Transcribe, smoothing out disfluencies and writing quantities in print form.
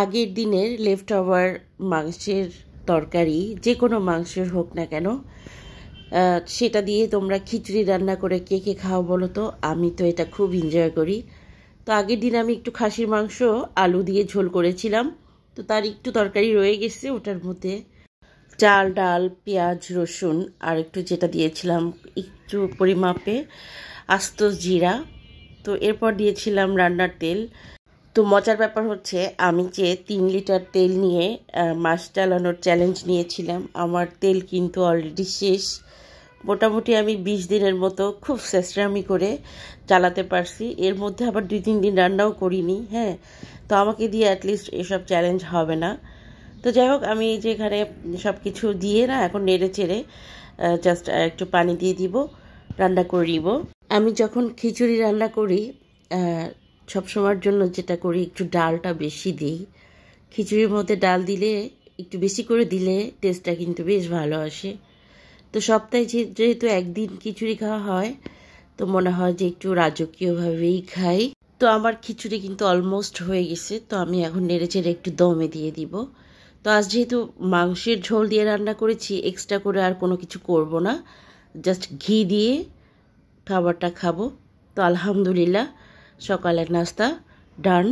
আগের দিনের left over মাংসের তরকারি, যে কোনো মাংসের হোক না কেন, সেটা দিয়ে তোমরা খিচুড়ি রান্না করে কে কে খাও বলো তো? আমি তো এটা খুব এনজয় করি। তো আগের দিন আমি একটু খাসির মাংস আলু দিয়ে ঝোল করেছিলাম, তো তার একটু তরকারি রয়ে গেছে, ওটার মধ্যে চাল ডাল পেঁয়াজ রসুন আর একটু যেটা দিয়েছিলাম একটু পরিমাপে আস্ত জিরা, তো এরপর দিয়েছিলাম রান্নার তেল। তো মজার ব্যাপার হচ্ছে, আমি যে 3 লিটার তেল নিয়ে মাস চালানোর চ্যালেঞ্জ নিয়েছিলাম, আমার তেল কিন্তু অলরেডি শেষ। মোটামুটি আমি 20 দিনের মতো খুব চেষ্টামি করে চালাতে পারছি, এর মধ্যে আবার 2-3 দিন রান্নাও করিনি। হ্যাঁ, তো আমাকে দিয়ে অ্যাটলিস্ট এসব চ্যালেঞ্জ হবে না। তো যাই হোক, আমি যেখানে সব কিছু দিয়ে না এখন নেড়ে চেড়ে জাস্ট একটু পানি দিয়ে দিব, রান্না করে নিব। আমি যখন খিচুড়ি রান্না করি সব সময়ের জন্য যেটা করি, একটু ডালটা বেশি দিই। খিচুড়ির মধ্যে ডাল দিলে একটু বেশি করে দিলে টেস্টটা কিন্তু বেশ ভালো আসে। তো সপ্তাহে যেহেতু একদিন খিচুড়ি খাওয়া হয়, তো মনে হয় যে একটু রাজকীয়ভাবেই খাই। তো আমার খিচুড়ি কিন্তু অলমোস্ট হয়ে গেছে, তো আমি এখন নেড়ে চেড়ে একটু দমে দিয়ে দিব। তো আজ যেহেতু মাংসের ঝোল দিয়ে রান্না করেছি, এক্সট্রা করে আর কোনো কিছু করব না, জাস্ট ঘি দিয়ে খাবারটা খাবো। তো আলহামদুলিল্লাহ, সকালের নাস্তা ডান।